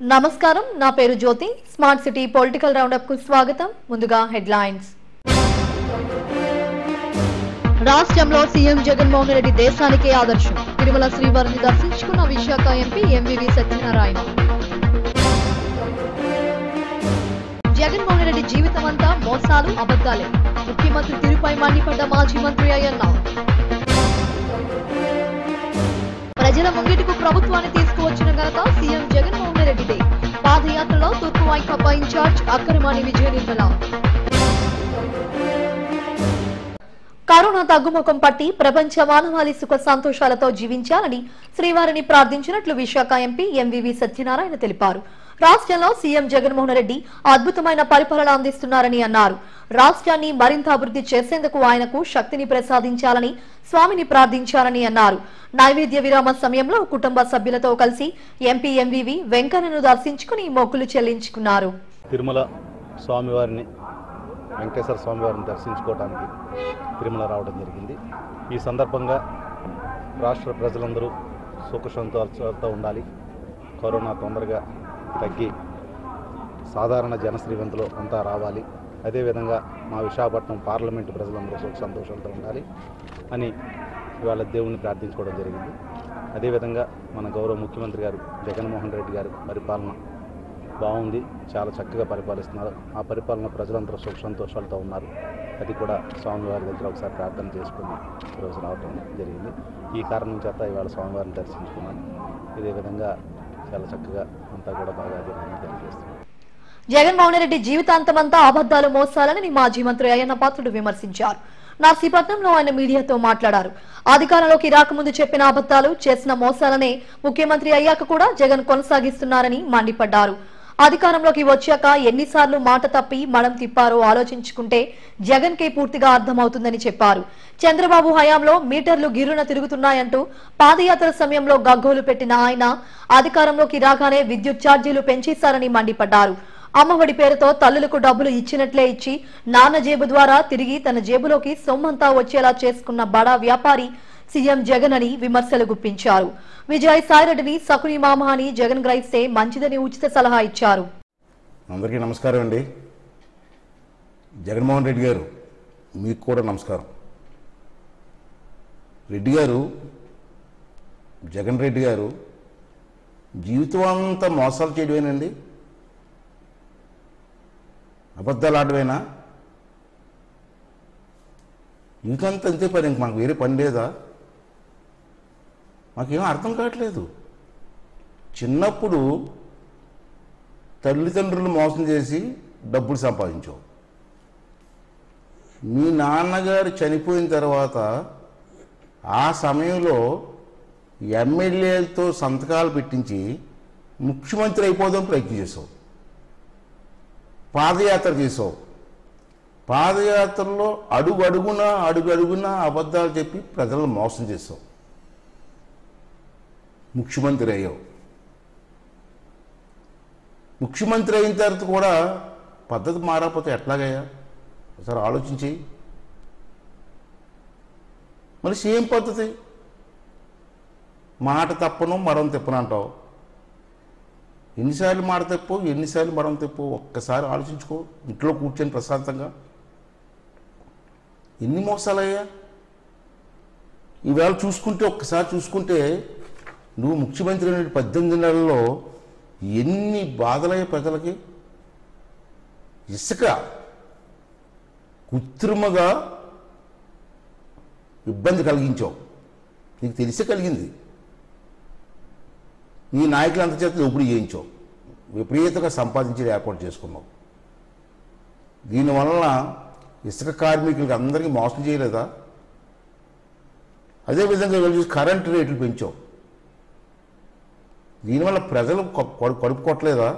నమస్కారం, నా పేరు జ్యోతి. స్మార్ట్ సిటీ పొలిటికల్ రౌండప్ కు స్వాగతం. ముందుగా హెడ్లైన్స్. రాష్ట్రంలో సీఎం జగన్మోహన్ రెడ్డి దేశానికే ఆదర్శం. తిరుమల శ్రీవారిని దర్శించుకున్న విశాఖ ఎంపీ ఎంవివి సత్యనారాయణ. జగన్మోహన్ రెడ్డి జీవితం అంతా మోసాలు, అబద్దాలే. ముఖ్యమంత్రి తీరుపై మండిపడ్డ మాజీ మంత్రి అయ్యన్న. ప్రజల ముంగిటికు ప్రభుత్వాన్ని తీసుకువచ్చిన ఘనత సీఎం జగన్మోహన్ రెడ్డిదే. పాదయాత్రలో తూర్పు వైకాపా ఇన్ఛార్జ్ అక్కరమాని విజయ నిర్మల. కరోనా తగ్గుముఖం పట్టి ప్రపంచ మానవాళి సుఖ సంతోషాలతో జీవించాలని శ్రీవారిని ప్రార్థించినట్లు విశాఖ ఎంపీ ఎంవివి సత్యనారాయణ తెలిపారు. రాష్ట్రంలో సీఎం జగన్మోహన్ రెడ్డి అద్భుతమైన పరిపాలన అందిస్తున్నారని అన్నారు. రాష్ట్రాన్ని మరింత అభివృద్ధి చేసేందుకు ఆయనకు శక్తిని ప్రసాదించాలని స్వామిని ప్రార్థించాలని అన్నారు. నైవేద్య విరామ సమయంలో కుటుంబ సభ్యులతో కలిసి ఎంపీ ఎంవివి వెంకన్నను దర్శించుకుని మొక్కులు చెల్లించుకున్నారు. తిరుమల స్వామివారిని, వెంకటేశ్వర స్వామివారిని దర్శించుకోవడానికి తిరుమల రావడం జరిగింది. ఈ సందర్భంగా రాష్ట్ర ప్రజలందరూ సుఖ సంతోషాలతో ఉండాలి, కరోనా తొందరగా తగ్గి సాధారణ జనశ్రీవంతులు అంతా రావాలి, అదేవిధంగా మా విశాఖపట్నం పార్లమెంటు ప్రజలందరూ సుఖ సంతోషాలతో ఉండాలి అని ఇవాళ దేవుణ్ణి ప్రార్థించుకోవడం జరిగింది. అదేవిధంగా మన గౌరవ ముఖ్యమంత్రి గారు జగన్మోహన్ రెడ్డి గారు పరిపాలన బాగుంది, చాలా చక్కగా పరిపాలిస్తున్నారు. ఆ పరిపాలన ప్రజలందరూ సుఖ సంతోషాలతో ఉన్నారు. అది కూడా స్వామివారి దగ్గర ఒకసారి ప్రార్థన చేసుకుని ఈరోజు రావడం జరిగింది. ఈ కారణం చేత ఇవాళ స్వామివారిని దర్శించుకున్నాను. ఇదే విధంగా చాలా చక్కగా అంతా కూడా బాగా జరిగిందని తెలియజేస్తున్నాను. జగన్మోహన్ రెడ్డి జీవితాంతమంతా అబద్దాలు, మోసాలని మాజీ మంత్రి అయ్యన్న పాత్రుడు విమర్శించారు. నర్సీపట్నంలో ఆయన మీడియాతో మాట్లాడారు. అధికారంలోకి రాకముందు చెప్పిన అబద్దాలు, చేసిన మోసాలనే ముఖ్యమంత్రి అయ్యాక కూడా జగన్ కొనసాగిస్తున్నారని మండిపడ్డారు. అధికారంలోకి వచ్చాక ఎన్నిసార్లు మాట తప్పి మడం తిప్పారో ఆలోచించుకుంటే జగన్ కే పూర్తిగా అర్థమవుతుందని చెప్పారు. చంద్రబాబు హయాంలో మీటర్లు గిర్రున తిరుగుతున్నాయంటూ పాదయాత్ర సమయంలో గగ్గోలు పెట్టిన ఆయన అధికారంలోకి రాగానే విద్యుత్ ఛార్జీలు పెంచేశారని మండిపడ్డారు. అమ్మఒడి పేరుతో తల్లులకు డబ్బులు ఇచ్చినట్లే ఇచ్చి నాన్న జేబు ద్వారా తిరిగి తన జేబులోకి సొమ్మంతా వచ్చేలా చేసుకున్న బడా వ్యాపారి సీఎం జగన్ అని విమర్శలు గుప్పించారు. విజయ్ సాయిరెడ్డిని సకుని మామ అని జగన్ గ్రహిస్తే మంచిదని ఉచిత సలహా ఇచ్చారు. అందరికీ నమస్కారం అండి. జగన్మోహన్ రెడ్డి గారు, మీకు కూడా నమస్కారం. రెడ్డి గారు, జగన్ రెడ్డి గారు జీవితం అంతా మోసాలు చేయడమేనండి, అబద్ధాలు ఆడవేనా? జీవితం అంతా అంతే పని, ఇంక మాకు వేరే పని లేదా? మాకేమో అర్థం కావట్లేదు. చిన్నప్పుడు తల్లిదండ్రులు మోసం చేసి డబ్బులు సంపాదించావు. మీ నాన్నగారు చనిపోయిన తర్వాత ఆ సమయంలో ఎమ్మెల్యేలతో సంతకాలు పెట్టించి ముఖ్యమంత్రి అయిపోదాం ప్రయత్నం చేసావు. పాదయాత్ర చేసావు. పాదయాత్రలో అడుగడుగునా అబద్ధాలు చెప్పి ప్రజలను మోసం చేసావు. ముఖ్యమంత్రి అయ్యావు. ముఖ్యమంత్రి అయిన తర్వాత కూడా పద్ధతి మారకపోతే ఎట్లాగయ్యా? ఒకసారి ఆలోచించి. మరి సేమ్ పద్ధతి, మాట తప్పను మరం తిప్పను అంటావు. ఎన్నిసార్లు మాట తెప్పో, ఎన్నిసార్లు మరం తెప్పో ఒక్కసారి ఆలోచించుకో. ఇంట్లో కూర్చొని ప్రశాంతంగా ఎన్ని మోసాలయ్యా? ఈవేళ చూసుకుంటే, ఒక్కసారి చూసుకుంటే నువ్వు ముఖ్యమంత్రి అయిన 18 నెలల్లో ఎన్ని బాధలయ్యా ప్రజలకి. ఇసుక కృత్రిమగా ఇబ్బంది కలిగించావు, నీకు తెలిసే కలిగింది. నీ నాయకులు అంత చేత దోపిడీ చేయించావు, విపరీతంగా సంపాదించి ఏర్పాటు చేసుకున్నావు. దీనివల్ల ఇసుక కార్మికులకి అందరికీ మోసం చేయలేదా? అదేవిధంగా చూసి కరెంటు రేట్లు పెంచావు. దీనివల్ల ప్రజలు కడుపు కొట్టలేదా?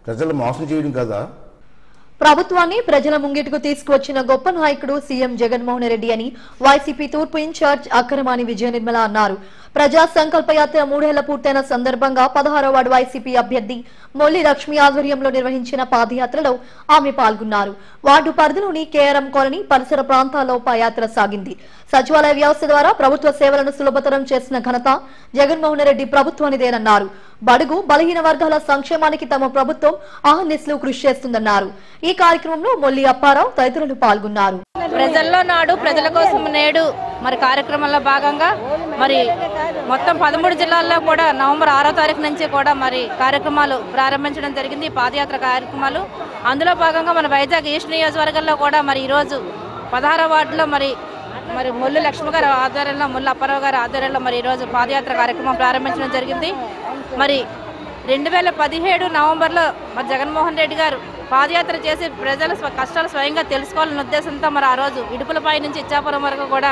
ప్రజలు మోసం చేయడం కదా? ప్రభుత్వాన్ని ప్రజల ముంగిటికు తీసుకువచ్చిన గొప్ప నాయకుడు సీఎం జగన్మోహన్ రెడ్డి అని వైసీపీ తూర్పు ఇన్ఛార్జ్ అక్కరమాని విజయ నిర్మల అన్నారు. ప్రజా సంకల్ప యాత్ర 3 ఏళ్ల పూర్తయిన సందర్భంగా 16వ వార్డు వైసీపీ అభ్యర్థి మొల్లి లక్ష్మి ఆధ్వర్యంలో నిర్వహించిన పాదయాత్రలో ఆమె పాల్గొన్నారు. వార్డు పరిధిలోని కేఆర్ఎం కాలనీ పరిసర ప్రాంతాల్లో పాదయాత్ర సాగింది. సచివాలయ వ్యవస్థ ద్వారా ప్రభుత్వ సేవలను సులభతరం చేసిన ఘనత జగన్మోహన్ రెడ్డి ప్రభుత్వానిదేనన్నారు. బడుగు బలహీన వర్గాల సంక్షేమానికి తమ ప్రభుత్వం అహర్నిశలు కృషి చేస్తుందన్నారు. ఈ కార్యక్రమంలో మొల్లి అప్పారావు తదితరులు పాల్గొన్నారు. ప్రజల్లో నాడు ప్రజల కోసం నేడు మరి కార్యక్రమంలో భాగంగా మరి మొత్తం 13 జిల్లాల్లో కూడా నవంబర్ 6వ తారీఖు నుంచి కూడా మరి కార్యక్రమాలు ప్రారంభించడం జరిగింది. పాదయాత్ర కార్యక్రమాలు అందులో భాగంగా మన వైజాగ్ ఈస్ట్ నియోజకవర్గంలో కూడా మరి ఈరోజు 16వ వార్డులో మరి మొల్లి లక్ష్మి గారి ఆధ్వర్యంలో మొల్లి అప్పారావు గారి ఆధ్వర్యంలో మరి ఈరోజు పాదయాత్ర కార్యక్రమం ప్రారంభించడం జరిగింది. మరి 2017 నవంబర్లో మరి జగన్మోహన్ రెడ్డి గారు పాదయాత్ర చేసి ప్రజల కష్టాలు స్వయంగా తెలుసుకోవాలనే ఉద్దేశంతో మరి ఆ రోజు ఇడుపులపై నుంచి ఇచ్చాపురం వరకు కూడా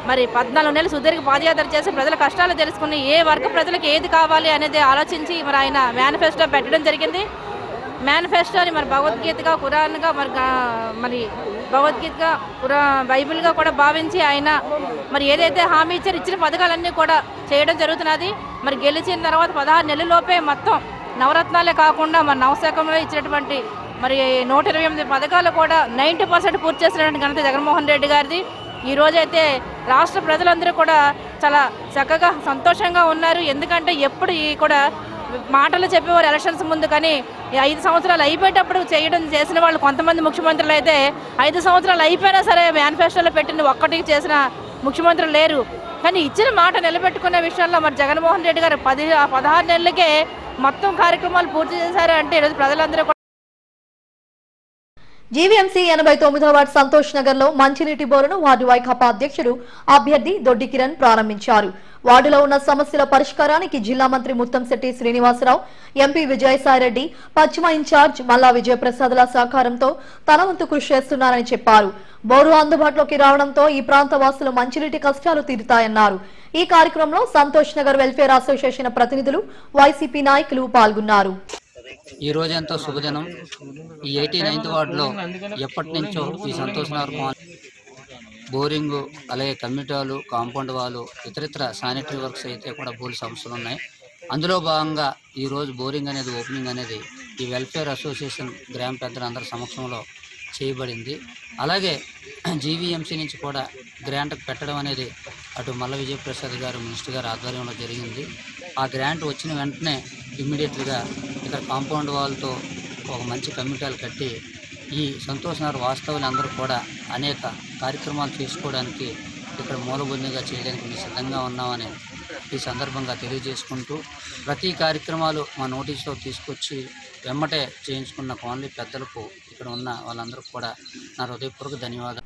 మరి 14 నెలలు సుదీర్ఘ పాదయాత్ర చేసి ప్రజల కష్టాలు తెలుసుకుని ఏ వర్గ ప్రజలకు ఏది కావాలి అనేది ఆలోచించి మరి ఆయన మేనిఫెస్టో పెట్టడం జరిగింది. మేనిఫెస్టోని మరి భగవద్గీతగా ఖురాన్గా మరి భగవద్గీతగా బైబిల్గా కూడా భావించి ఆయన మరి ఏదైతే హామీ ఇచ్చారో ఇచ్చిన పథకాలన్నీ కూడా చేయడం జరుగుతున్నది. మరి గెలిచిన తర్వాత 16 నెలల్లోపే మొత్తం నవరత్నాలే కాకుండా మరి నవశాఖంలో ఇచ్చినటువంటి మరి 128 పథకాలు కూడా 90% పూర్తి చేసినటువంటి ఘనత జగన్మోహన్ రెడ్డి గారిది. ఈ రోజైతే రాష్ట్ర ప్రజలందరూ కూడా చాలా చక్కగా సంతోషంగా ఉన్నారు. ఎందుకంటే ఎప్పుడు కూడా మాటలు చెప్పేవారు ఎలక్షన్స్ ముందు, కానీ 5 సంవత్సరాలు అయిపోయేటప్పుడు చేసిన వాళ్ళు కొంతమంది ముఖ్యమంత్రులు అయితే 5 సంవత్సరాలు అయిపోయినా సరే మేనిఫెస్టోలో పెట్టిన ఒక్కటి చేసిన ముఖ్యమంత్రులు లేరు. కానీ ఇచ్చిన మాట నిలబెట్టుకునే విషయంలో మరి జగన్మోహన్ రెడ్డి గారు 16 నెలలకే మొత్తం కార్యక్రమాలు పూర్తి చేశారు అంటే ఈరోజు ప్రజలందరూ జీవీఎంసీ 89వ వార్డు సంతోష్ నగర్ లో మంచినీటి బోరును వార్డు వైకాపా అధ్యక్షుడు అభ్యర్థి దొడ్డి కిరణ్ ప్రారంభించారు. వార్డులో ఉన్న సమస్యల పరిష్కారానికి జిల్లా మంత్రి ముత్తంశెట్టి శ్రీనివాసరావు, ఎంపీ విజయసాయిరెడ్డి, పశ్చిమ ఇన్ఛార్జ్ మల్లా విజయప్రసాద్ల సహకారంతో తన వంతు కృషి చేస్తున్నారని చెప్పారు. బోరు అందుబాటులోకి రావడంతో ఈ ప్రాంత వాసులు మంచినీటి కష్టాలు తీరుతాయన్నారు. ఈ కార్యక్రమంలో సంతోష్ నగర్ వెల్ఫేర్ అసోసియేషన్ ప్రతినిధులు, వైసీపీ నాయకులు పాల్గొన్నారు. ఈ రోజు ఎంతో శుభదినం. ఈ 89వ వార్డులో ఎప్పటి నుంచో ఈ సంతోష్ నగర్ బోరింగు, అలాగే కమ్యూనిటీ కాంపౌండ్ వాళ్ళు, ఇతరితర శానిటరీ వర్క్స్ అయితే కూడా బోల్ సమస్యలు ఉన్నాయి. అందులో భాగంగా ఈరోజు బోరింగ్ అనేది ఓపెనింగ్ అనేది ఈ వెల్ఫేర్ అసోసియేషన్ గ్రామ పెద్దలందరి సమక్షంలో చేయబడింది. అలాగే జీవీఎంసీ నుంచి కూడా గ్రాంట్ పెట్టడం అనేది అటు మల్ల విజయప్రసాద్ గారు మినిస్టర్ గారు ఆధ్వర్యంలో జరిగింది. ఆ గ్రాంట్ వచ్చిన వెంటనే ఇమ్మీడియట్గా ఇక్కడ కాంపౌండ్ వాళ్ళతో ఒక మంచి కమ్యూనిటీలు కట్టి ఈ సంతోష్ నగర్ వాస్తవులందరూ కూడా అనేక కార్యక్రమాలు చేసుకోవడానికి ఇక్కడ మూలబొందిగా చేయడానికి మేము సిద్ధంగా ఉన్నామని ఈ సందర్భంగా తెలియజేసుకుంటూ ప్రతి కార్యక్రమాలు మా నోటీసులో తీసుకొచ్చి వెమ్మటే చేయించుకున్న కాలనీ పెద్దలకు ఇక్కడ ఉన్న వాళ్ళందరికీ కూడా నా హృదయపూర్వక ధన్యవాదాలు.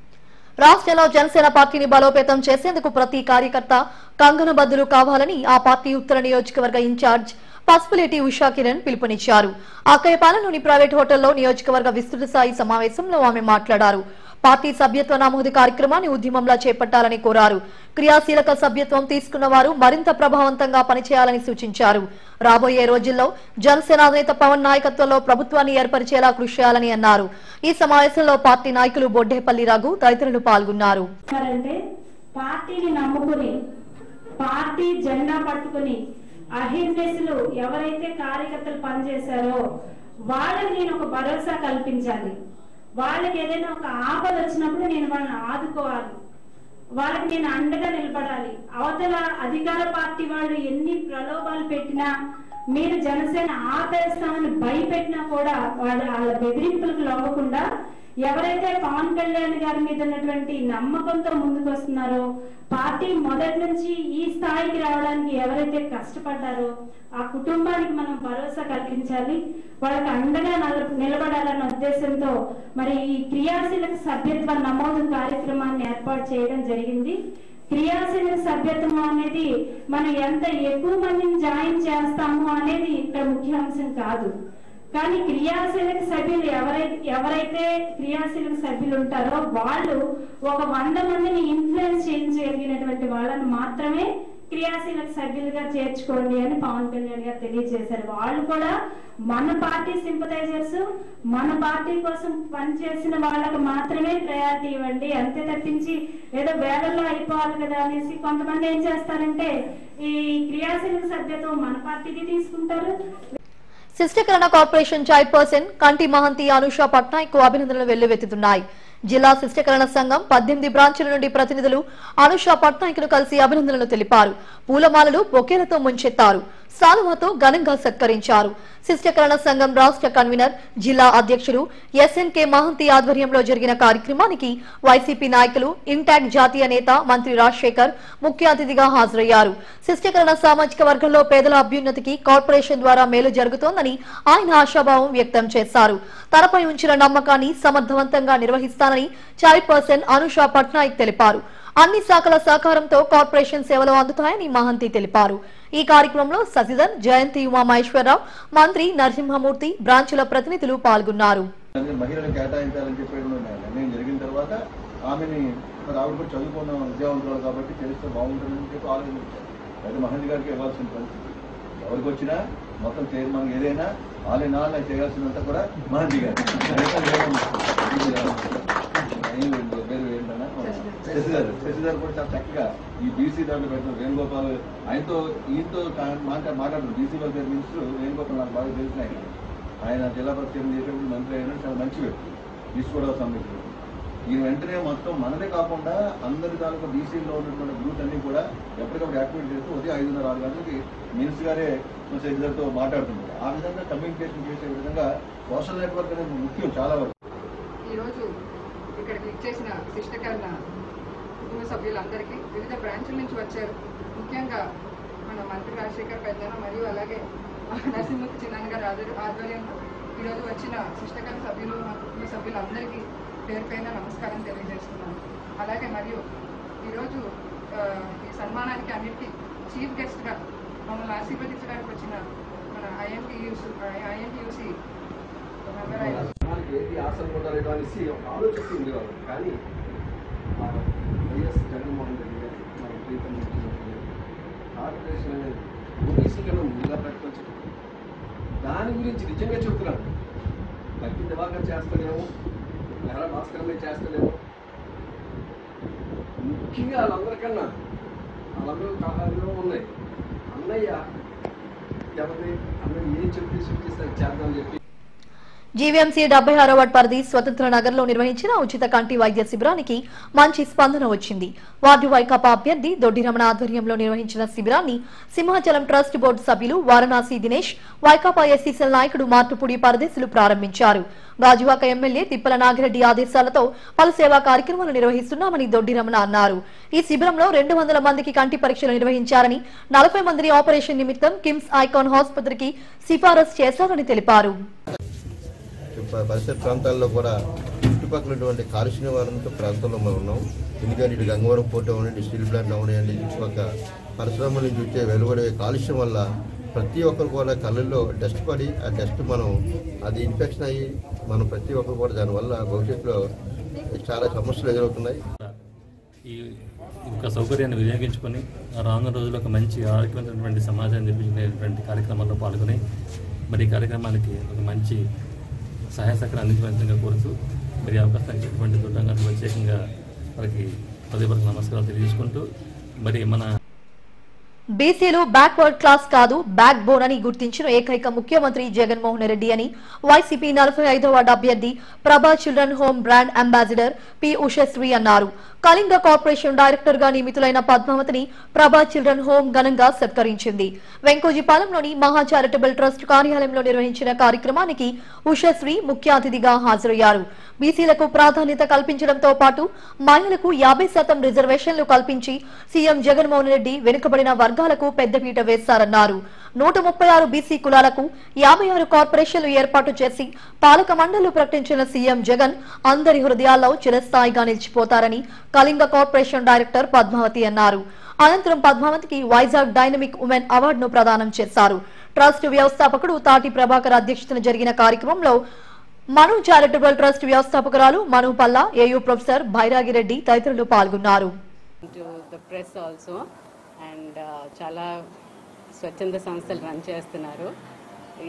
రాష్ట్రంలో జనసేన పార్టీని బలోపేతం చేసేందుకు ప్రతి కార్యకర్త కంకణబద్దులు కావాలని ఆ పార్టీ ఉత్తర నియోజకవర్గ ఇన్ఛార్జ్ పసుపులేటి ఉషా కిరణ్ పిలుపునిచ్చారు. అక్కయ్యపాలెంలోని ప్రైవేట్ హోటల్లో నియోజకవర్గ విస్తృత స్థాయి సమావేశంలో ఆమె మాట్లాడారు. పార్టీ సభ్యత్వ నమోదు కార్యక్రమాన్ని ఉద్యమంలా చేపట్టాలని కోరారు. క్రియాశీలక సభ్యత్వం తీసుకున్న వారు మరింత ప్రభావవంతంగా పనిచేయాలని సూచించారు. రాబోయే రోజుల్లో జనసేన నేత పవన్ నాయకత్వంలో ప్రభుత్వాన్ని ఏర్పరిచేలా కృషి చేయాలని అన్నారు. ఈ సమావేశంలో పార్టీ నాయకులు బొడ్డేపల్లి రఘు తదితరులు పాల్గొన్నారు. పార్టీని నమ్ముకుని పార్టీ జెండా పట్టుకుని అహిర్నిశలు ఎవరైతే కార్యకర్తలు పనిచేశారో వాళ్ళకి నేను ఒక భరోసా కల్పించాలి. వాళ్ళకి ఏదైనా ఒక ఆపద వచ్చినప్పుడు నేను వాళ్ళని ఆదుకోవాలి, వాళ్ళకి నేను అండగా నిలబడాలి. అవతల అధికార పార్టీ వాళ్ళు ఎన్ని ప్రలోభాలు పెట్టినా, మీరు జనసేన ఆపేస్తామని భయపెట్టినా కూడా వాళ్ళ బెదిరింపులకు లొంగకుండా ఎవరైతే పవన్ కళ్యాణ్ గారి మీద ఉన్నటువంటి నమ్మకంతో ముందుకు వస్తున్నారో, పార్టీ మొదటి నుంచి ఈ స్థాయికి రావడానికి ఎవరైతే కష్టపడ్డారో ఆ కుటుంబానికి మనం భరోసా కల్పించాలి, వాళ్ళకి అండగా నిలబడాలన్న ఉద్దేశంతో మరి ఈ క్రియాశీలక సభ్యత్వ నమోదు కార్యక్రమాన్ని ఏర్పాటు చేయడం జరిగింది. క్రియాశీలక సభ్యత్వం అనేది మనం ఎంత ఎక్కువ మందిని జాయిన్ చేస్తాము అనేది ఇక్కడ ముఖ్యాంశం కాదు. కానీ క్రియాశీలక సభ్యులు ఎవరైతే క్రియాశీలక సభ్యులు ఉంటారో వాళ్ళు ఒక 100 మందిని ఇన్ఫ్లుయెన్స్ చేయగలిగినటువంటి వాళ్ళని మాత్రమే క్రియాశీలక సభ్యులుగా చేర్చుకోండి అని పవన్ కళ్యాణ్ గారు తెలియజేశారు. వాళ్ళు కూడా మన పార్టీ సింపథైజర్స్, మన పార్టీ కోసం పనిచేసిన వాళ్ళకు మాత్రమే ప్రయారిటీ ఇవ్వండి, అంతే తప్పించి ఏదో వేలల్లో అయిపోవాలి కదా అనేసి కొంతమంది ఏం చేస్తారంటే ఈ క్రియాశీలక సభ్యత్వం మన పార్టీకి తీసుకుంటారు. శిష్టకరణ కార్పొరేషన్ చైర్పర్సన్ కంటి మహంతి అనుషా పట్నాయక్ కు అభినందనలు వెల్లువెత్తుతున్నాయి. జిల్లా శిష్టకరణ సంఘం 18 బ్రాంచుల నుండి ప్రతినిధులు అనుషా పట్నాయక్ ను కలిసి అభినందనలు తెలిపారు. పూలమాలలు బొకేలతో ముంచెత్తారు. సాలువాతో ఘనంగా సత్కరించారు. శిష్టకరణ సంఘం రాష్ట్ర కన్వీనర్, జిల్లా అధ్యక్షులు ఎస్ఎన్కే మహంతి ఆధ్వర్యంలో జరిగిన కార్యక్రమానికి వైసీపీ నాయకులు, ఇంటాక్ట్ జాతీయ నేత మంత్రి రాజశేఖర్ ముఖ్య అతిథిగా హాజరయ్యారు. శిష్టకరణ సామాజిక వర్గంలో పేదల అభ్యున్నతికి కార్పొరేషన్ ద్వారా మేలు జరుగుతోందని ఆయన ఆశాభావం వ్యక్తం చేశారు. తనపై ఉంచిన నమ్మకాన్ని సమర్థవంతంగా నిర్వహిస్తానని చైర్పర్సన్ అనుషా పట్నాయక్ తెలిపారు. అన్ని శాఖల సహకారంతో కార్పొరేషన్ సేవలు అందుతాయని మహంతి తెలిపారు. ఈ కార్యక్రమంలో శశిధర్, జయంతి, ఉమామహేశ్వరరావు, మంత్రి నరసింహమూర్తి, బ్రాంచుల ప్రతినిధులు పాల్గొన్నారు. మహిళలకు కేటాయించాలని చెప్పి నిర్ణయం జరిగిన తర్వాత ఆమెని ఆవిడ కూడా చదువుకున్న విద్యావంతురాలు కాబట్టి చేస్తే బాగుంటుందని చెప్పి ఆలోచించారు. అయితే మహంతి గారికి ఇవ్వాల్సిన పరిస్థితి ఎవరికి వచ్చినా మొత్తం చైర్మన్ ఏదైనా ఆలయ చేయాల్సినంత కూడా మహంతి గారు. శశిధర్ కూడా చాలా చక్కగా ఈ బీసీ దాంట్లో పెట్టిన వేణుగోపాల్ ఈయనతో మాట్లాడుతున్నారు. బీసీ వెల్ఫేర్ మినిస్టర్ వేణుగోపాల్ నాకు బాగా తెలిసినాయి. ఆయన జిల్లా పరిచయం చేసేప్పుడు మంత్రి అయినా చాలా మంచి వ్యక్తి. ఈస్ట్ గోదావరి సమితి ఈయన వెంటనే మొత్తం మనదే కాకుండా అందరి తాలూకా బీసీలో ఉన్నటువంటి గ్రూప్స్ అన్ని కూడా ఎప్పటికప్పుడు యాక్టివేట్ చేస్తూ ఉదయం 5:30-6 గంటలకి మినిస్టర్ గారే శశిధర్తో మాట్లాడుతున్నారు. ఆ విధంగా కమ్యూనికేషన్ చేసే విధంగా సోషల్ నెట్వర్క్ అనేది ముఖ్యం చాలా వరకు. ఈరోజు ఇక్కడికి ఇచ్చేసిన శిష్టకరణ కుటుంబ సభ్యులందరికీ వివిధ బ్రాంచుల నుంచి వచ్చారు. ముఖ్యంగా మన మంత్రి రాజశేఖర్ పెద్దన మరియు అలాగే నరసింహమూర్తి చిన్న గారి ఆధ్వర్యంలో ఈరోజు వచ్చిన శిష్టకరణ సభ్యులు, మా కుటుంబ సభ్యులందరికీ పేరు పైన నమస్కారం తెలియజేస్తున్నాను. అలాగే మరియు ఈరోజు ఈ సన్మానానికి అన్నిటికీ చీఫ్ గెస్ట్గా మమ్మల్ని ఆశీర్వదించడానికి వచ్చిన మన ఐఎన్టీయూసీ మెంబర్ అయిన ఏది ఆశలు ఉండాలి అనేసి ఆలోచిస్తూ ఉండేవారు. కానీ వైఎస్ జగన్మోహన్ రెడ్డి గారు మన ప్రీతం ముఖ్యమంత్రి కార్పొరేషన్ అనేది ఓబీసీ కన్నా ముందుగా ప్రకటించడం, దాని గురించి నిజంగా చెబుతున్నాను. భక్తి దివాకర్ చేస్తలేము, నెహరా భాస్కర్ మీద చేస్తలేము. ముఖ్యంగా వాళ్ళందరికన్నా వాళ్ళందరూ ఉన్నాయి. అన్నయ్య ఎవరి అన్నయ్య ఏం చెప్పి సూచిస్తారు చేద్దామని చెప్పి జీవీఎంసీ 76వ వార్డు పరిధి స్వతంత్ర నగర్ లో నిర్వహించిన ఉచిత కంటి వైద్య శిబిరానికి మంచి స్పందన వచ్చింది. వార్డు వైకాపా అభ్యర్థి దొడ్డి రమణ ఆధ్వర్యంలో నిర్వహించిన శిబిరాన్ని సింహాచలం ట్రస్ట్ బోర్డు సభ్యులు వారణాసి దినేష్, వైకాపా ఎస్సీసీఎల్ నాయకుడు మార్టుపూడి పరదేశులు ప్రారంభించారు. గాజువాక ఎమ్మెల్యే తిప్పల నాగిరెడ్డి ఆదేశాలతో పలు సేవా కార్యక్రమాలు నిర్వహిస్తున్నామని దొడ్డి రమణ అన్నారు. ఈ శిబిరంలో 200 మందికి కంటి పరీక్షలు నిర్వహించారని, 40 మందిని ఆపరేషన్ నిమిత్తం కిమ్స్ ఐకాన్ ఆసుపత్రికి సిఫారసు చేశారని తెలిపారు. పరిసర ప్రాంతాల్లో కూడా చుట్టుపక్కల కాలుష్య నివారణతో ప్రాంతంలో మనం ఉన్నాం. ఎందుకంటే ఇటు గంగవరం పోర్ట్ అవ్వండి, స్టీల్ ప్లాంట్ అవ్వనివ్వండి, చుట్టుపక్కల పరిశ్రమల నుంచి వచ్చే వెలువడే కాలుష్యం వల్ల ప్రతి ఒక్కరు కూడా కళ్ళల్లో డస్ట్ పడి ఆ డస్ట్ అది ఇన్ఫెక్షన్ అయ్యి మనం ప్రతి ఒక్కరు కూడా దానివల్ల భవిష్యత్తులో చాలా సమస్యలు ఎదురవుతున్నాయి. ఈ ఒక సౌకర్యాన్ని వినియోగించుకొని రానున్న రోజుల్లో ఒక మంచి ఆరోగ్యమైనటువంటి సమాజాన్ని నిర్మించేటువంటి కార్యక్రమాల్లో పాల్గొని మరి ఈ కార్యక్రమానికి ఒక మంచి సహాయ సహకారం అందించవలసిందిగా కోరుతూ మరి అవకాశం ఇచ్చినటువంటి దొడ్డంగారికి ప్రత్యేకంగా వారికి హృదయపూర్వక నమస్కారాలు తెలియజేసుకుంటూ మరి మన బీసీలు బ్యాక్వర్డ్ క్లాస్ కాదు, బ్యాక్ బోన్ అని గుర్తించిన ఏకైక ముఖ్యమంత్రి జగన్మోహన్ రెడ్డి అని వైసీపీ 45వ వార్డు అభ్యర్థి ప్రభా children home brand ambassador P Ushasri అన్నారు. కళింగ కార్పొరేషన్ డైరెక్టర్ గా నియమితులైన పద్మావతిని ప్రభా చిల్డ్రన్ హోమ్ ఘనంగా సత్కరించింది. వెంకోజీపాలెంలోని మహా చారిటబుల్ ట్రస్ట్ కార్యాలయంలో నిర్వహించిన కార్యక్రమానికి ఉషశ్రీ ముఖ్య అతిథిగా హాజరయ్యారు. బీసీలకు ప్రాధాన్యత కల్పించడంతో పాటు మహిళలకు 50% రిజర్వేషన్లు కల్పించి సీఎం జగన్మోహన్ రెడ్డి వెనుకబడిన వర్గాలకు పెద్దపీట వేశారన్నారు. 136 బీసీ కులాలకు 56 కార్పొరేషన్లు ఏర్పాటు చేసి పాలక మండళ్లు ప్రకటించిన సీఎం జగన్ అందరి హృదయాల్లో చిరస్థాయిగా నిలిచిపోతారని కళింగ కార్పొరేషన్ డైరెక్టర్ పద్మావతి అన్నారు. అనంతరం పద్మావతికి వైజాగ్ డైనమిక్ ఉమెన్ అవార్డును ప్రదానం చేశారు. ట్రస్ట్ వ్యవస్థాపకుడు తాటి ప్రభాకర్ అధ్యక్షతన జరిగిన కార్యక్రమంలో మను చారిటబుల్ ట్రస్ట్ వ్యవస్థాపకురాలు మను పల్లా, ఏయూ ప్రొఫెసర్ భైరాగిరెడ్డి తదితరులు పాల్గొన్నారు. చాలా స్వచ్ఛంద సంస్థలు రన్ చేస్తున్నారు.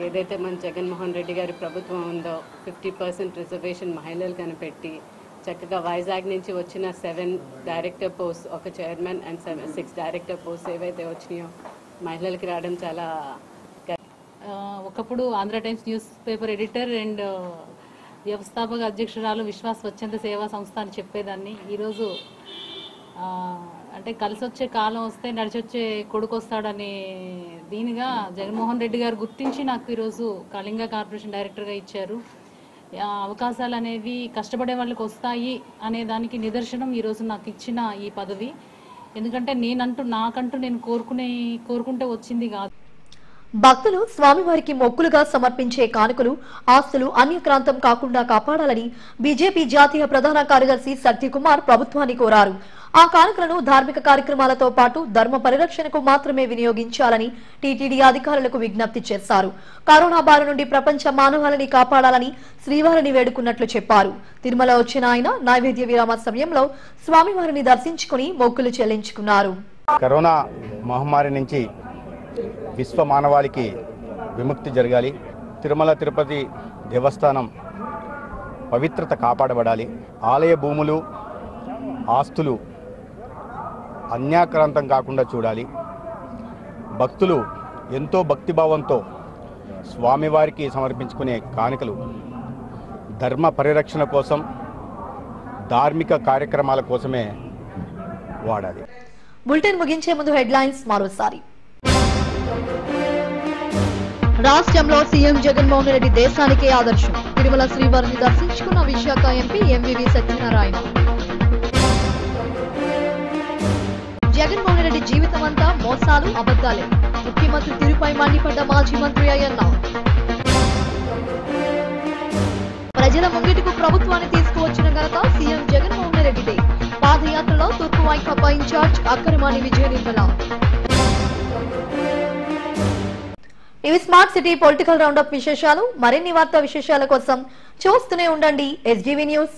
ఏదైతే మన జగన్మోహన్ రెడ్డి గారి ప్రభుత్వం ఉందో 50% రిజర్వేషన్ మహిళలు కనిపెట్టి చక్కగా వైజాగ్ నుంచి వచ్చిన 7 డైరెక్టర్ పోస్ట్, ఒక చైర్మన్ అండ్ 6 డైరెక్టర్ పోస్ట్ ఏవైతే వచ్చినాయో మహిళలకి రావడం చాలా. ఒకప్పుడు Andhra times news paper editor and వ్యవస్థాపక అధ్యక్షురాలు విశ్వాస్ స్వచ్ఛంద సేవా సంస్థ అని చెప్పేదాన్ని. ఈరోజు అంటే కలిసి వచ్చే కాలం వస్తే నడిచొచ్చే కొడుకు వస్తాడని దీనిగా జగన్మోహన్ రెడ్డి గారు గుర్తించి నాకు ఈరోజు కళింగ కార్పొరేషన్ డైరెక్టర్గా ఇచ్చారు. అవకాశాలు అనేవి కష్టపడే వాళ్ళకి వస్తాయి అనే దానికి నిదర్శనం ఈరోజు నాకు ఇచ్చిన ఈ పదవి. ఎందుకంటే నాకంటూ నేను కోరుకుంటే వచ్చింది కాదు. భక్తులు స్వామివారికి మొక్కులుగా సమర్పించే కానుకలు ఆస్తులు అన్యక్రాంతం కాకుండా కాపాడాలని బీజేపీ జాతీయ ప్రధాన కార్యదర్శి సత్యకుమార్ ప్రభుత్వాన్ని కోరారు. ఆ కానుకలను ధార్మిక కార్యక్రమాలతో పాటు ధర్మ పరిరక్షణకు మాత్రమే వినియోగించాలని టీటీడీ అధికారులకు విజ్ఞప్తి చేశారు. కరోనా బారి నుండి ప్రపంచ మానవాళిని కాపాడాలని శ్రీవారిని వేడుకున్నట్లు చెప్పారు. తిరుమల వచ్చిన ఆయన నైవేద్య విరామ సమయంలో స్వామివారిని దర్శించుకుని మొక్కులు చెల్లించుకున్నారు. కరోనా మహమ్మారి నుంచి విశ్వ మానవాళికి విముక్తి జరగాలి. తిరుమల తిరుపతి దేవస్థానం పవిత్రత కాపాడబడాలి. ఆలయ భూములు ఆస్తులు అన్యాక్రాంతం కాకుండా చూడాలి. భక్తులు ఎంతో భక్తిభావంతో స్వామివారికి సమర్పించుకునే కానుకలు ధర్మ పరిరక్షణ కోసం ధార్మిక కార్యక్రమాల కోసమే వాడాలి. బులెటిన్ ముగించే ముందు హెడ్లైన్స్ మరోసారి. రాష్ట్రంలో సీఎం జగన్మోహన్ రెడ్డి దేశానికే ఆదర్శం. తిరుమల శ్రీవారిని దర్శించుకున్న విశాఖ ఎంపీ ఎంవివి సత్యనారాయణ. జగన్మోహన్ రెడ్డి జీవితం అంతా మోసాలు అబద్దాలే. ముఖ్యమంత్రి తీరుపై మండిపడ్డ మాజీ మంత్రి అయ్యన్న. ప్రజల ముంగిటికు ప్రభుత్వాన్ని తీసుకువచ్చిన ఘనత సీఎం జగన్మోహన్ రెడ్డిదే. పాదయాత్రలో తూర్పు వైకాపా ఇన్ఛార్జ్ అక్కరమాని విజయ నిర్మల. ఇవి స్మార్ట్ సిటీ పొలిటికల్ రౌండప్ విశేషాలు. మరిన్ని వార్తా విశేషాల కోసం చూస్తూనే ఉండండి SGV న్యూస్.